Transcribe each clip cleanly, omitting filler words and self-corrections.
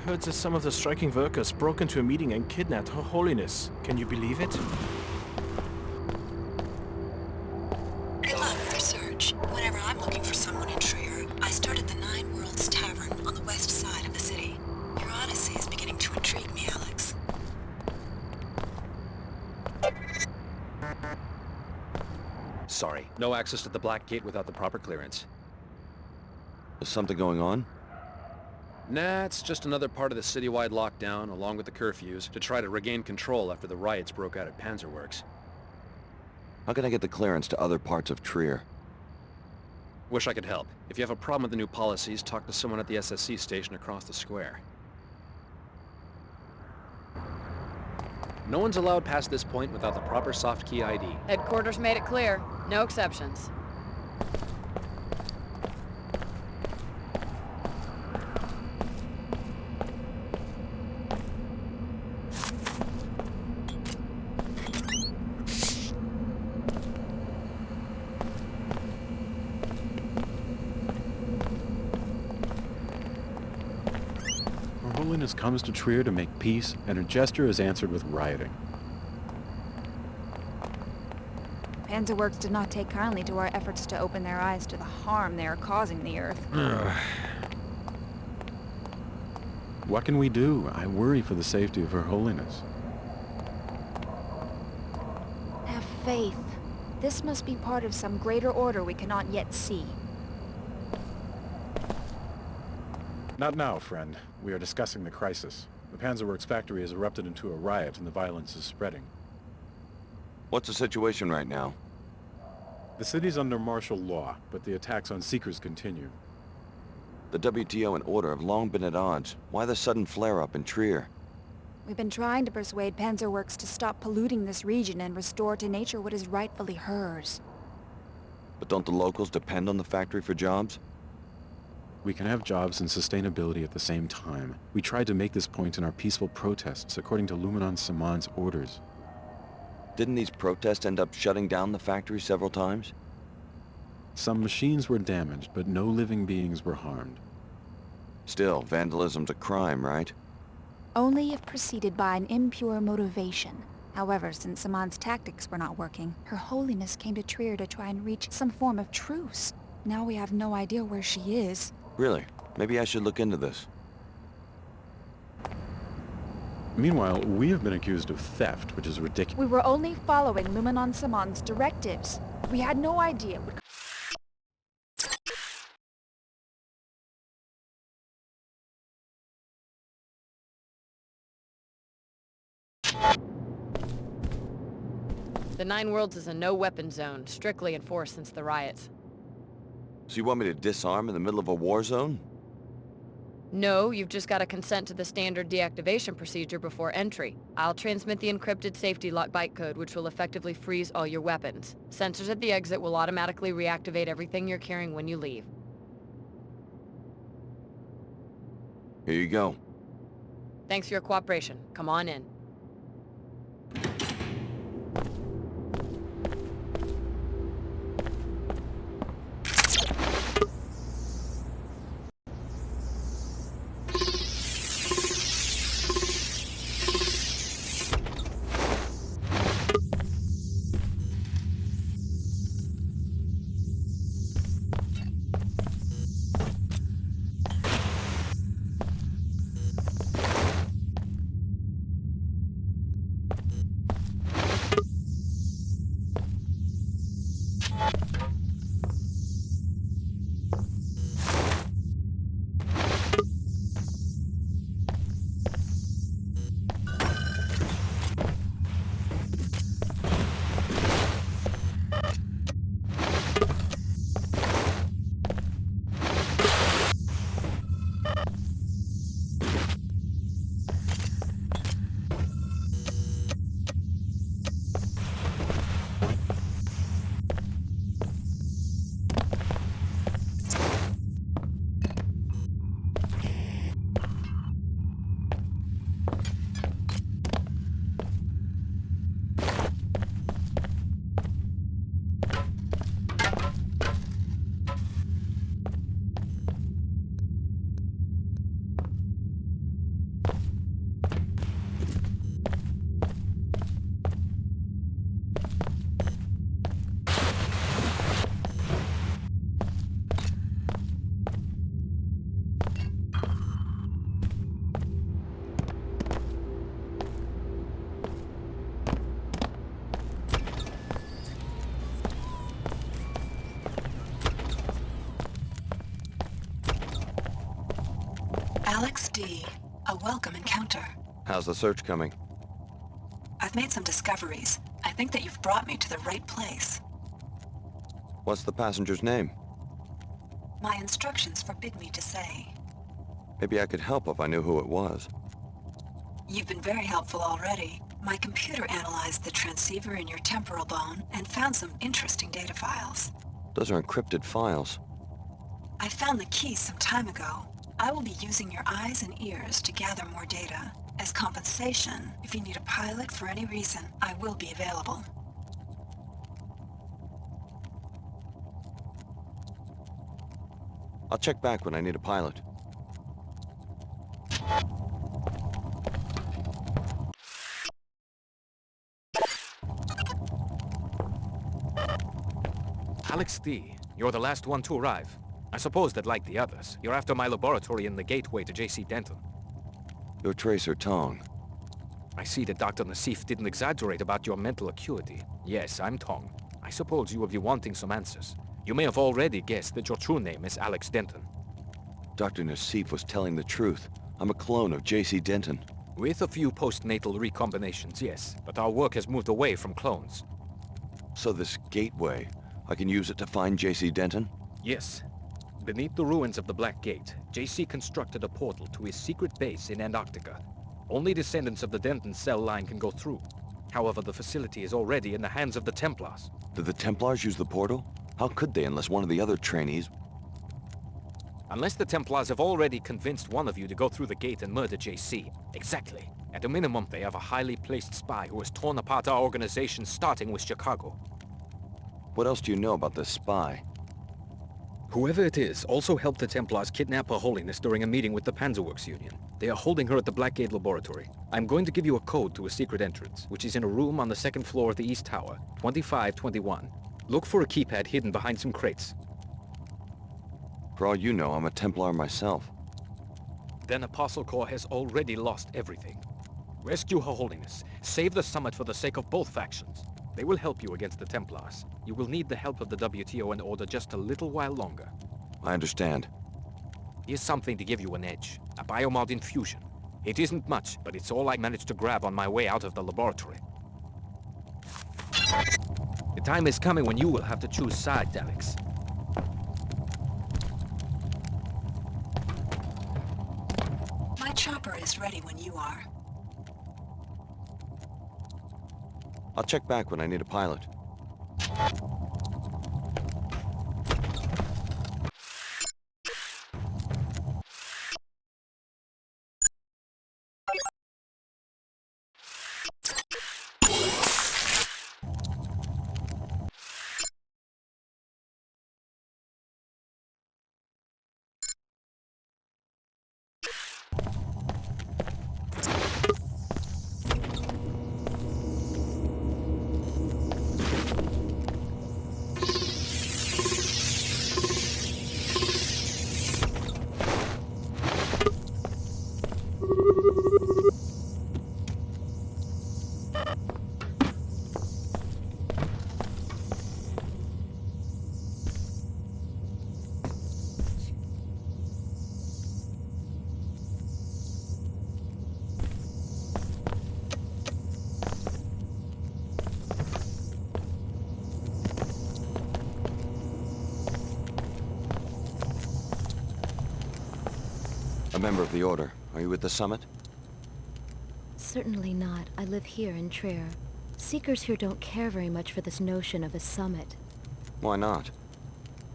heard that some of the striking workers broke into a meeting and kidnapped Her Holiness. Can you believe it? Good luck with your search. Whenever I'm looking for someone in Trier, I start at the Nine Worlds Tavern on the west side of the city. Your odyssey is beginning to intrigue me, Alex. Sorry, no access to the Black Gate without the proper clearance. Is something going on? Nah, it's just another part of the citywide lockdown, along with the curfews, to try to regain control after the riots broke out at Panzerworks. How can I get the clearance to other parts of Trier? Wish I could help. If you have a problem with the new policies, talk to someone at the SSC station across the square. No one's allowed past this point without the proper soft key ID. Headquarters made it clear. No exceptions. Her Holiness comes to Trier to make peace, and her gesture is answered with rioting. Panzerworks did not take kindly to our efforts to open their eyes to the harm they are causing the Earth. What can we do? I worry for the safety of Her Holiness. Have faith. This must be part of some greater order we cannot yet see. Not now, friend. We are discussing the crisis. The Panzerworks factory has erupted into a riot and the violence is spreading. What's the situation right now? The city's under martial law, but the attacks on Seekers continue. The WTO and Order have long been at odds. Why the sudden flare-up in Trier? We've been trying to persuade Panzerworks to stop polluting this region and restore to nature what is rightfully hers. But don't the locals depend on the factory for jobs? We can have jobs and sustainability at the same time. We tried to make this point in our peaceful protests according to Luminon Simon's orders. Didn't these protests end up shutting down the factory several times? Some machines were damaged, but no living beings were harmed. Still, vandalism's a crime, right? Only if preceded by an impure motivation. However, since Simon's tactics were not working, Her Holiness came to Trier to try and reach some form of truce. Now we have no idea where she is. Really? Maybe I should look into this. Meanwhile, we have been accused of theft, which is ridiculous. We were only following Luminon Simon's directives. We had no idea. The Nine Worlds is a no-weapon zone, strictly enforced since the riots. So you want me to disarm in the middle of a war zone? No, you've just got to consent to the standard deactivation procedure before entry. I'll transmit the encrypted safety lock bytecode, which will effectively freeze all your weapons. Sensors at the exit will automatically reactivate everything you're carrying when you leave. Here you go. Thanks for your cooperation. Come on in. Alex D. A welcome encounter. How's the search coming? I've made some discoveries. I think that you've brought me to the right place. What's the passenger's name? My instructions forbid me to say. Maybe I could help if I knew who it was. You've been very helpful already. My computer analyzed the transceiver in your temporal bone and found some interesting data files. Those are encrypted files. I found the keys some time ago. I will be using your eyes and ears to gather more data. As compensation, if you need a pilot for any reason, I will be available. I'll check back when I need a pilot. Alex D., you're the last one to arrive. I suppose that, like the others, you're after my laboratory in the gateway to J.C. Denton. Your Tracer Tong. I see that Dr. Nassif didn't exaggerate about your mental acuity. Yes, I'm Tong. I suppose you will be wanting some answers. You may have already guessed that your true name is Alex Denton. Dr. Nassif was telling the truth. I'm a clone of J.C. Denton. With a few postnatal recombinations, yes, but our work has moved away from clones. So this gateway, I can use it to find J.C. Denton? Yes. Beneath the ruins of the Black Gate, J.C. constructed a portal to his secret base in Antarctica. Only descendants of the Denton cell line can go through. However, the facility is already in the hands of the Templars. Did the Templars use the portal? How could they unless one of the other trainees... Unless the Templars have already convinced one of you to go through the gate and murder J.C. Exactly. At a minimum, they have a highly placed spy who has torn apart our organization, starting with Chicago. What else do you know about this spy? Whoever it is also helped the Templars kidnap Her Holiness during a meeting with the Panzerworks Union. They are holding her at the Blackgate Laboratory. I'm going to give you a code to a secret entrance, which is in a room on the second floor of the East Tower, 2521. Look for a keypad hidden behind some crates. For all you know, I'm a Templar myself. Then Apostle Corps has already lost everything. Rescue Her Holiness. Save the summit for the sake of both factions. They will help you against the Templars. You will need the help of the WTO and Order just a little while longer. I understand. Here's something to give you an edge. A biomod infusion. It isn't much, but it's all I managed to grab on my way out of the laboratory. The time is coming when you will have to choose sides, Alex. My chopper is ready when you are. I'll check back when I need a pilot. A member of the Order. Are you at the summit? Certainly not. I live here in Trier. Seekers here don't care very much for this notion of a summit. Why not?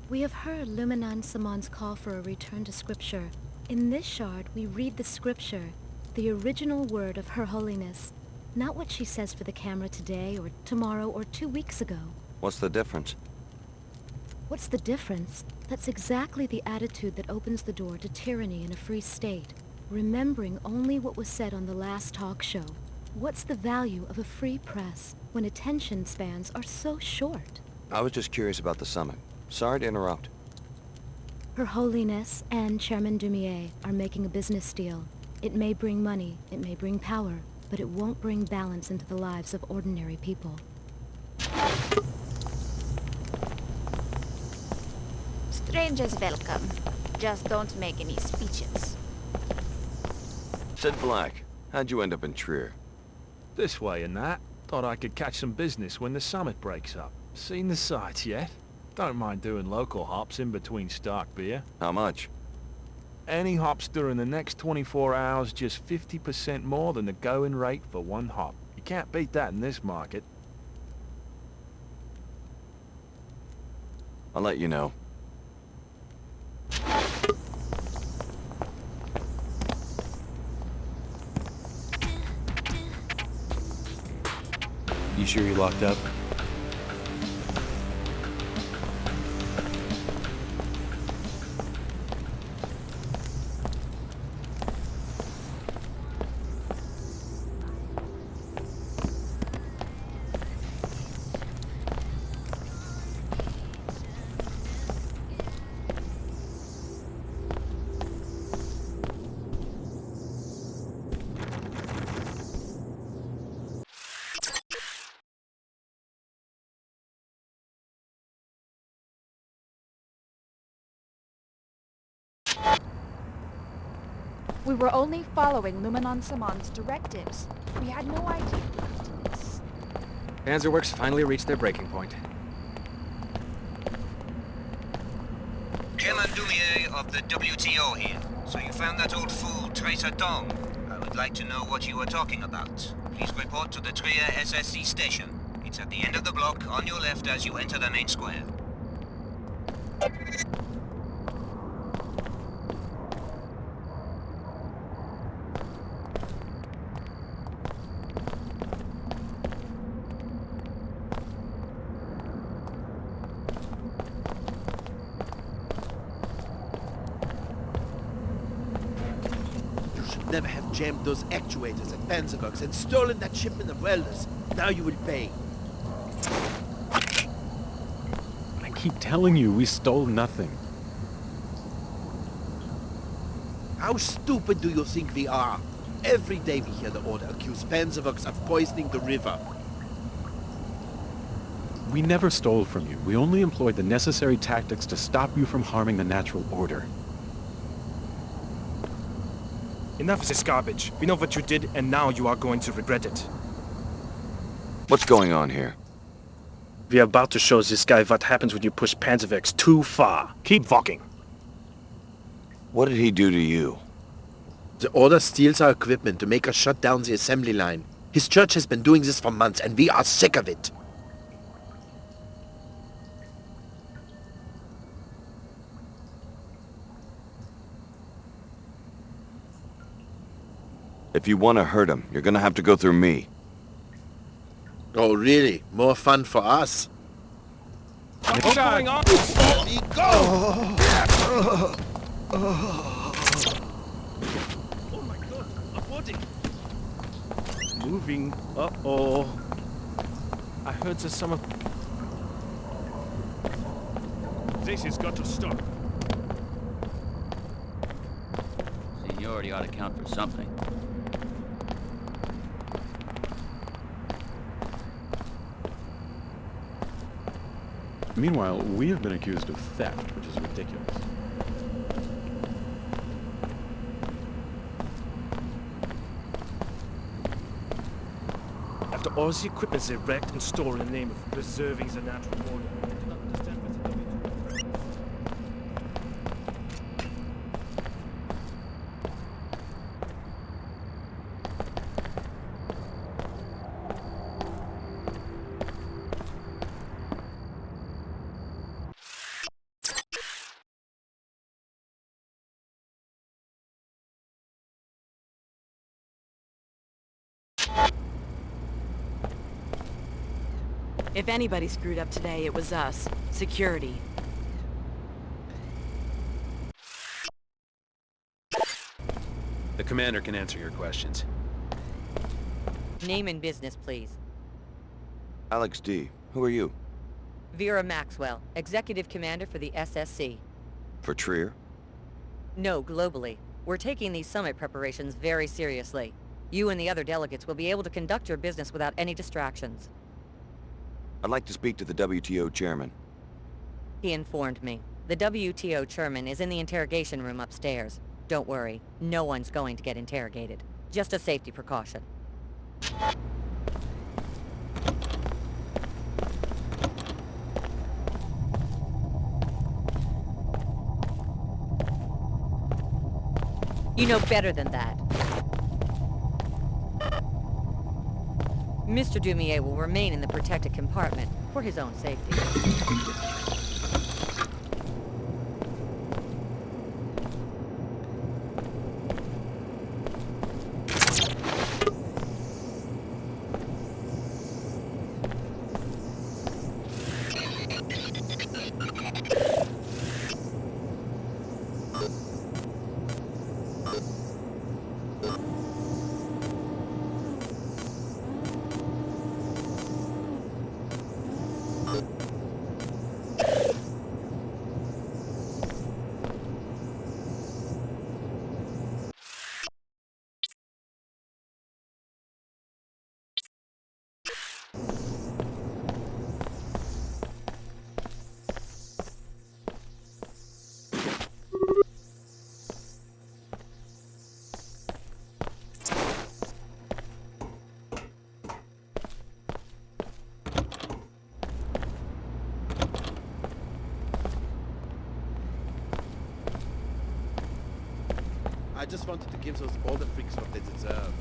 We have heard Luminan Saman's call for a return to Scripture. In this shard, we read the Scripture, the original word of Her Holiness, not what she says for the camera today, or tomorrow, or 2 weeks ago. What's the difference? What's the difference? That's exactly the attitude that opens the door to tyranny in a free state, remembering only what was said on the last talk show. What's the value of a free press when attention spans are so short? I was just curious about the summit. Sorry to interrupt. Her Holiness and Chairman Dumier are making a business deal. It may bring money, it may bring power, but it won't bring balance into the lives of ordinary people. Strangers welcome. Just don't make any speeches. Said Black, how'd you end up in Trier? This way and that. Thought I could catch some business when the summit breaks up. Seen the sights yet? Don't mind doing local hops in between stock beer. How much? Any hops during the next 24 hours, just 50% more than the going rate for one hop. You can't beat that in this market. I'll let you know. You sure you're locked up? We were only following Luminon Saman's directives. We had no idea we could do this. Panzerworks finally reached their breaking point. Chairman Dumier of the WTO here. So you found that old fool, Tracer Dong. I would like to know what you were talking about. Please report to the Trier SSC station. It's at the end of the block, on your left as you enter the main square. Never have jammed those actuators at Panzerworks and stolen that shipment of welders. Now you will pay. I keep telling you, we stole nothing. How stupid do you think we are? Every day we hear the order accuse Panzerworks of poisoning the river. We never stole from you. We only employed the necessary tactics to stop you from harming the natural order. Enough of this garbage. We know what you did, and now you are going to regret it. What's going on here? We are about to show this guy what happens when you push Panzerwerks too far. Keep walking. What did he do to you? The order steals our equipment to make us shut down the assembly line. His church has been doing this for months, and we are sick of it. If you want to hurt him, you're gonna have to go through me. Oh, really? More fun for us? What's going on? Let me go! Oh my god, a body! Moving. Uh-oh. I heard there's some of... This has got to stop. Seniority ought to count for something. Meanwhile, we have been accused of theft, which is ridiculous. After all the equipment they wrecked and stole in the name of preserving the natural order, I do not understand what the If anybody screwed up today, it was us. Security. The commander can answer your questions. Name and business, please. Alex D. Who are you? Vera Maxwell, Executive Commander for the SSC. For Trier? No, globally. We're taking these summit preparations very seriously. You and the other delegates will be able to conduct your business without any distractions. I'd like to speak to the WTO chairman. He informed me. The WTO chairman is in the interrogation room upstairs. Don't worry, no one's going to get interrogated. Just a safety precaution. You know better than that. Mr. Dumier will remain in the protected compartment for his own safety. I just wanted to give those older freaks what they deserve.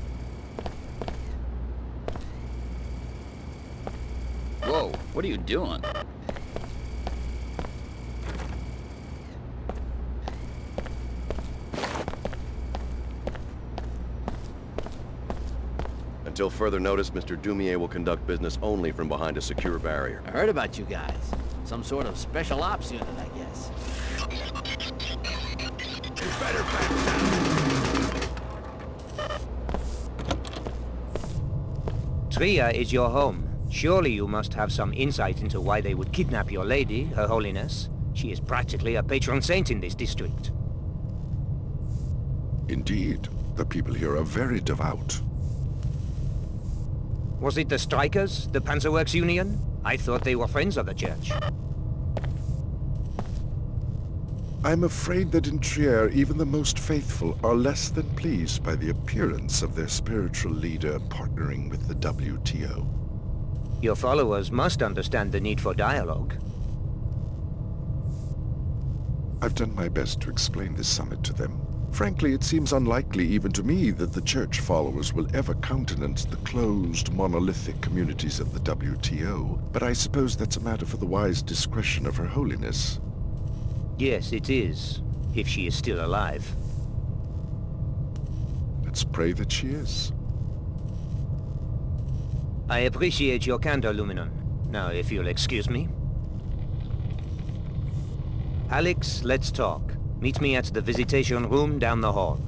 Whoa, what are you doing? Until further notice, Mr. Dumier will conduct business only from behind a secure barrier. I heard about you guys. Some sort of special ops unit, I guess. You better back down! Trier is your home. Surely you must have some insight into why they would kidnap your lady, Her Holiness. She is practically a patron saint in this district. Indeed. The people here are very devout. Was it the Strikers, the Panzerworks Union? I thought they were friends of the church. I'm afraid that in Trier, even the most faithful are less than pleased by the appearance of their spiritual leader partnering with the WTO. Your followers must understand the need for dialogue. I've done my best to explain this summit to them. Frankly, it seems unlikely even to me that the church followers will ever countenance the closed, monolithic communities of the WTO, but I suppose that's a matter for the wise discretion of Her Holiness. Yes, it is. If she is still alive. Let's pray that she is. I appreciate your candor, Luminon. Now, if you'll excuse me. Alex, let's talk. Meet me at the visitation room down the hall.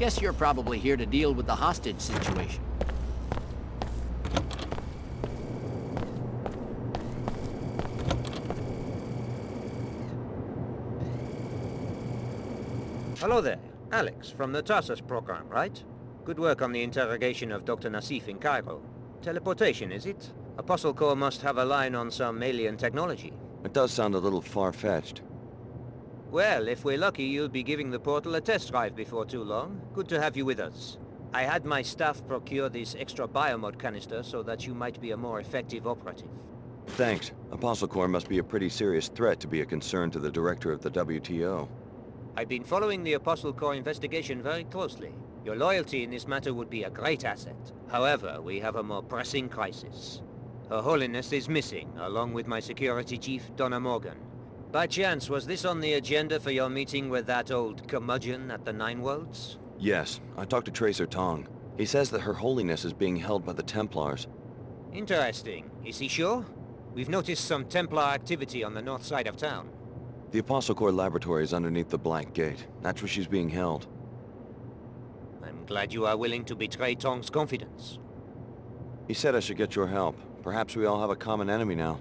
Guess you're probably here to deal with the hostage situation. Hello there. Alex, from the Tarsus program, right? Good work on the interrogation of Dr. Nassif in Cairo. Teleportation, is it? Apostle Corps must have a line on some alien technology. It does sound a little far-fetched. Well, if we're lucky, you'll be giving the portal a test drive before too long. Good to have you with us. I had my staff procure this extra biomod canister so that you might be a more effective operative. Thanks. Apostle Corps must be a pretty serious threat to be a concern to the director of the WTO. I've been following the Apostle Corps investigation very closely. Your loyalty in this matter would be a great asset. However, we have a more pressing crisis. Her Holiness is missing, along with my security chief, Donna Morgan. By chance, was this on the agenda for your meeting with that old curmudgeon at the Nine Worlds? Yes, I talked to Tracer Tong. He says that Her Holiness is being held by the Templars. Interesting. Is he sure? We've noticed some Templar activity on the north side of town. The Apostle Corps laboratory is underneath the Black Gate. That's where she's being held. I'm glad you are willing to betray Tong's confidence. He said I should get your help. Perhaps we all have a common enemy now.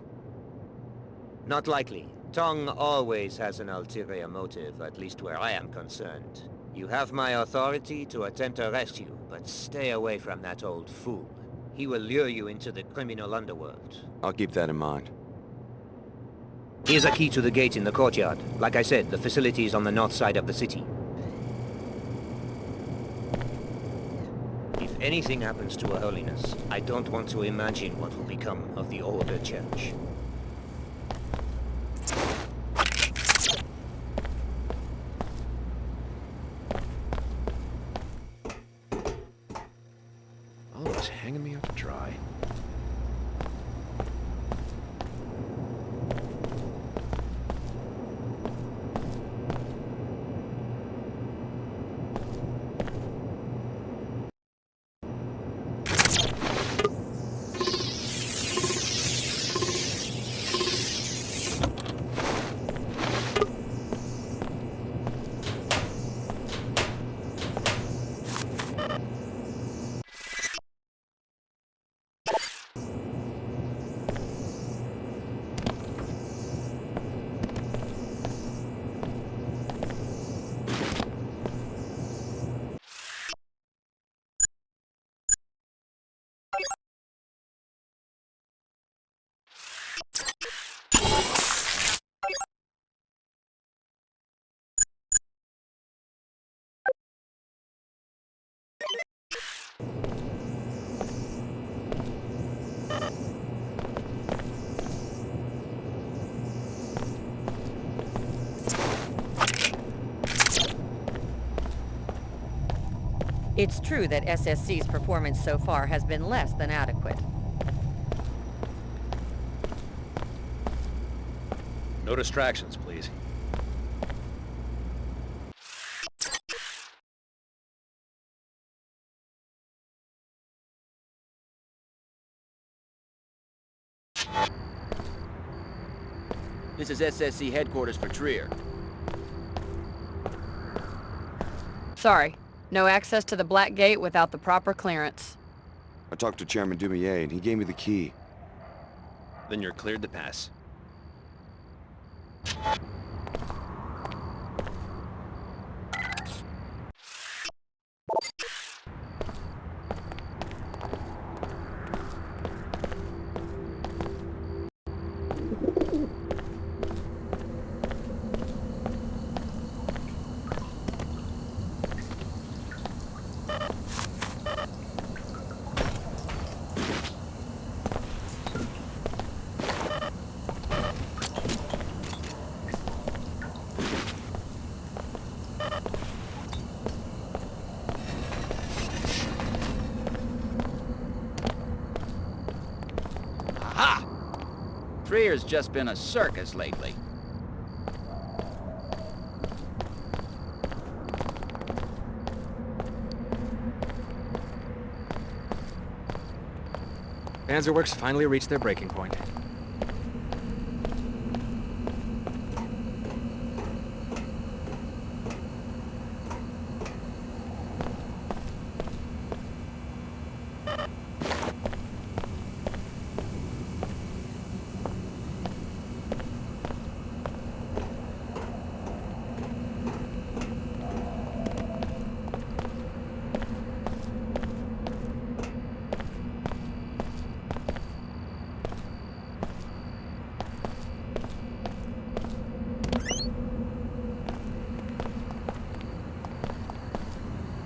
Not likely. Tong always has an ulterior motive, at least where I am concerned. You have my authority to attempt a rescue, but stay away from that old fool. He will lure you into the criminal underworld. I'll keep that in mind. Here's a key to the gate in the courtyard. Like I said, the facility is on the north side of the city. If anything happens to Her Holiness, I don't want to imagine what will become of the older church. Always hanging me up to dry. It's true that SSC's performance so far has been less than adequate. No distractions, please. This is SSC headquarters for Trier. Sorry. No access to the Black Gate without the proper clearance. I talked to Chairman Dumier and he gave me the key. Then you're cleared to pass. Aha! Trier's just been a circus lately. Panzerworks finally reached their breaking point.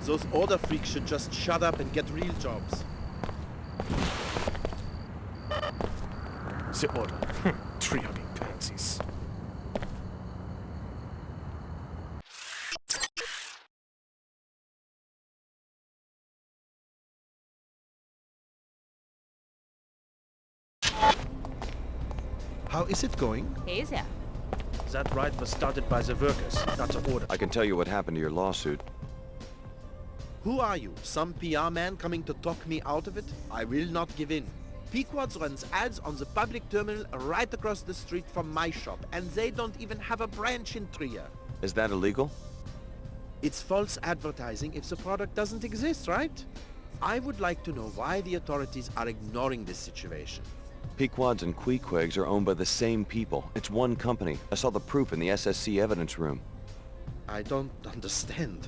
Those order freaks should just shut up and get real jobs. The order. Tree-hugging pansies. How is it going? Easier. That right was started by the workers, not the order. I can tell you what happened to your lawsuit. Who are you? Some PR man coming to talk me out of it? I will not give in. Pequod's runs ads on the public terminal right across the street from my shop, and they don't even have a branch in Trier. Is that illegal? It's false advertising if the product doesn't exist, right? I would like to know why the authorities are ignoring this situation. Pequods and Queequegs are owned by the same people. It's one company. I saw the proof in the SSC evidence room. I don't understand.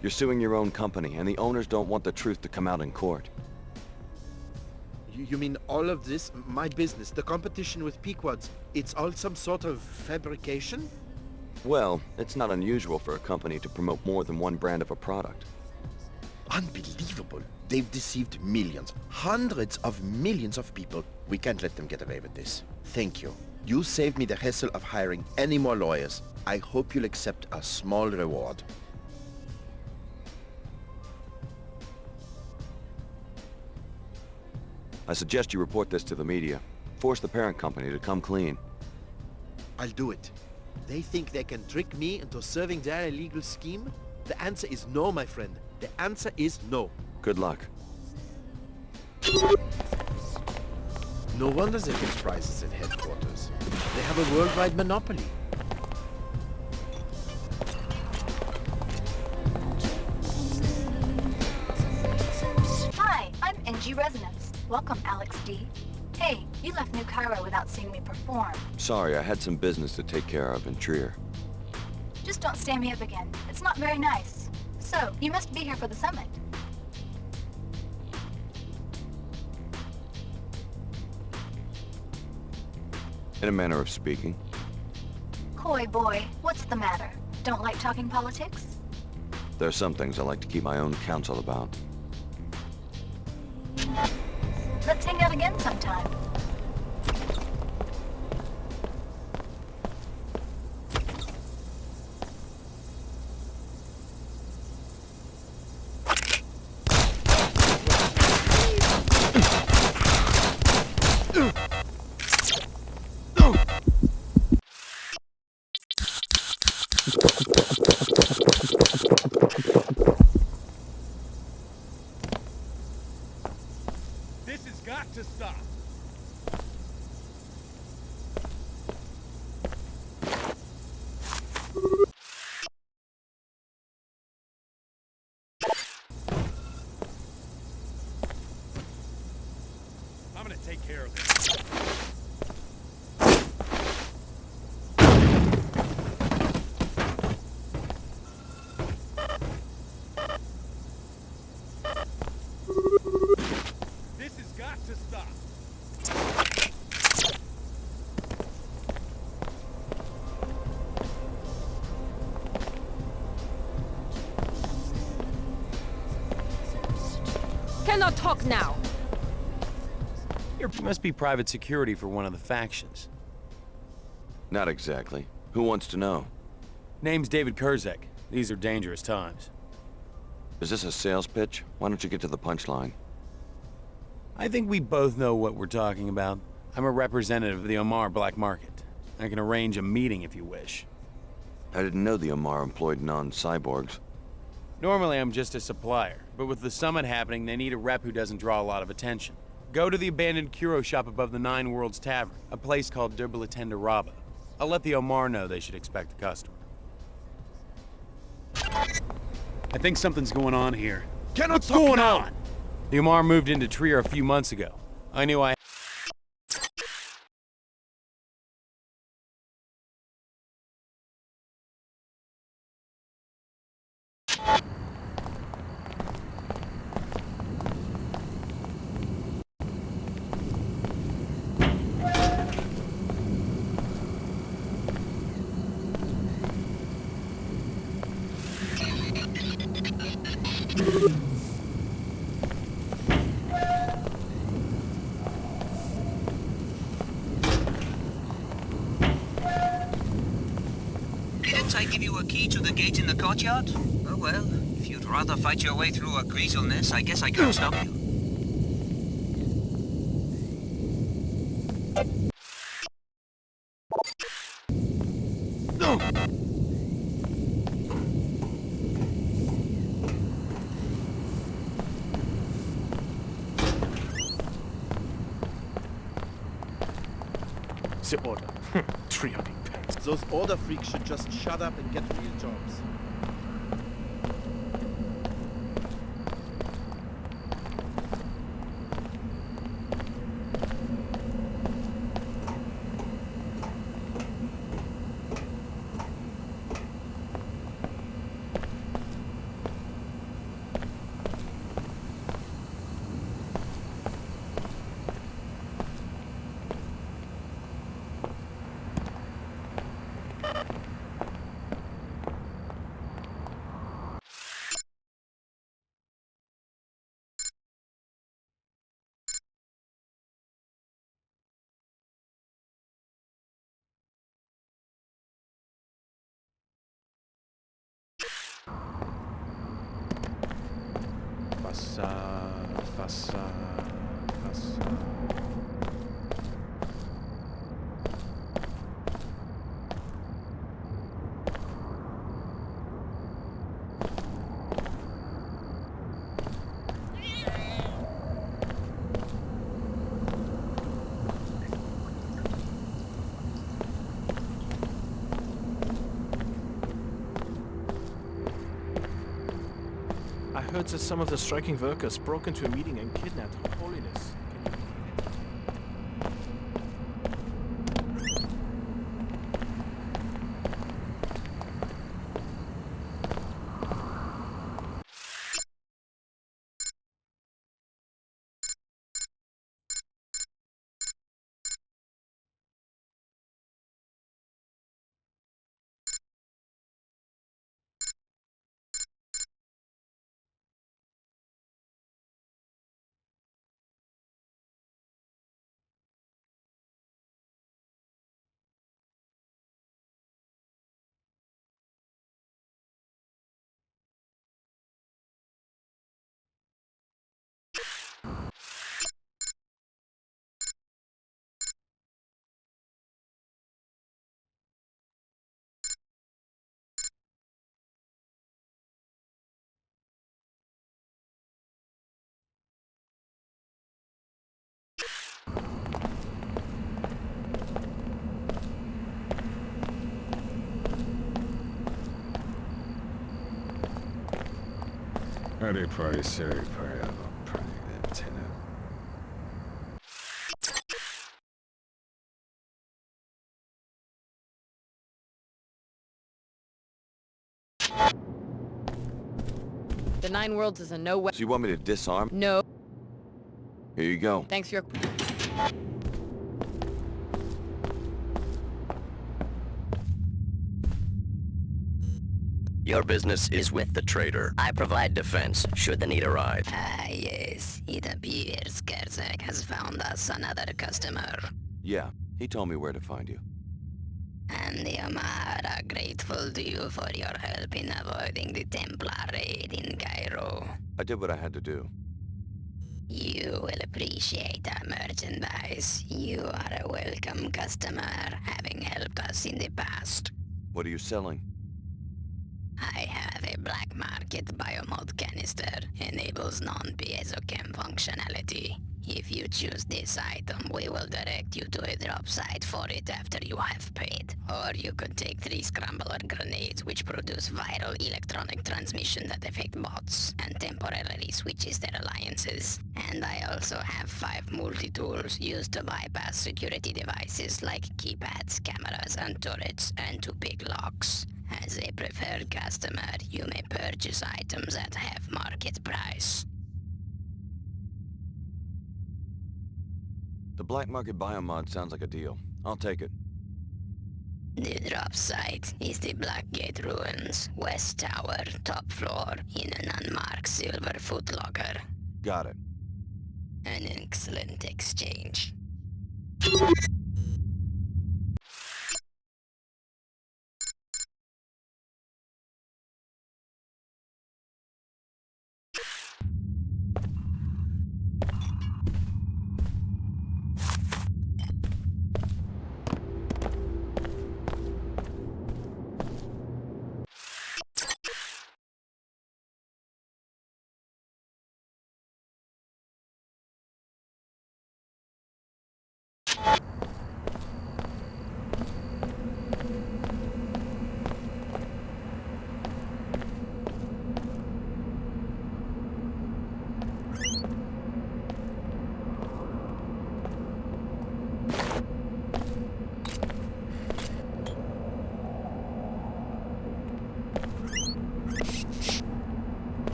You're suing your own company, and the owners don't want the truth to come out in court. You mean all of this? My business, the competition with Pequod's, it's all some sort of fabrication? Well, it's not unusual for a company to promote more than one brand of a product. Unbelievable. They've deceived millions, hundreds of millions of people. We can't let them get away with this. Thank you. You saved me the hassle of hiring any more lawyers. I hope you'll accept a small reward. I suggest you report this to the media. Force the parent company to come clean. I'll do it. They think they can trick me into serving their illegal scheme? The answer is no, my friend. The answer is no. Good luck. No wonder they get prizes at headquarters. They have a worldwide monopoly. Hi, I'm NG Resonance. Welcome, Alex D. Hey, you left New Cairo without seeing me perform. Sorry, I had some business to take care of in Trier. Just don't stand me up again. It's not very nice. So, you must be here for the summit. In a manner of speaking. Coy boy, what's the matter? Don't like talking politics? There are some things I like to keep my own counsel about. Let's hang out again sometime. This has got to stop. I'm gonna take care of this. This has got to stop. Cannot talk now. You must be private security for one of the factions. Not exactly. Who wants to know? Name's David Kurzek. These are dangerous times. Is this a sales pitch? Why don't you get to the punchline? I think we both know what we're talking about. I'm a representative of the Omar black market. I can arrange a meeting if you wish. I didn't know the Omar employed non-cyborgs. Normally I'm just a supplier, but with the summit happening, they need a rep who doesn't draw a lot of attention. Go to the abandoned Kuro shop above the Nine Worlds Tavern, a place called Derbalatenda Rabba. I'll let the Omar know they should expect a customer. I think something's going on here. What's going on? The Omar moved into Trier a few months ago. I knew I... Didn't I give you a key to the gate in the courtyard? Oh well, if you'd rather fight your way through a greaselness, I guess I can't stop you. The order. Triodic pets. Those order freaks should just shut up and get real jobs. Facade, facade, facade. I heard that some of the striking workers broke into a meeting and kidnapped Her Holiness. Howdy, party, Siri, party, party, Lieutenant. The Nine Worlds is a no way. So you want me to disarm? No. Here you go. Thanks for your... Your business is with the trader. I provide defense, should the need arise. Ah, yes. It appears Kerzak has found us another customer. Yeah, he told me where to find you. And the Amar are grateful to you for your help in avoiding the Templar raid in Cairo. I did what I had to do. You will appreciate our merchandise. You are a welcome customer, having helped us in the past. What are you selling? I have a black market biomod canister. Enables non-piezochem functionality. If you choose this item, we will direct you to a drop site for it after you have paid. Or you could take 3 scrambler grenades which produce viral electronic transmission that affect bots and temporarily switches their alliances. And I also have 5 multi-tools used to bypass security devices like keypads, cameras and turrets, and 2 big locks. As a preferred customer, you may purchase items at half market price. The black market biomod sounds like a deal. I'll take it. The drop site is the Blackgate Ruins, West Tower, top floor, in an unmarked silver footlocker. Got it. An excellent exchange.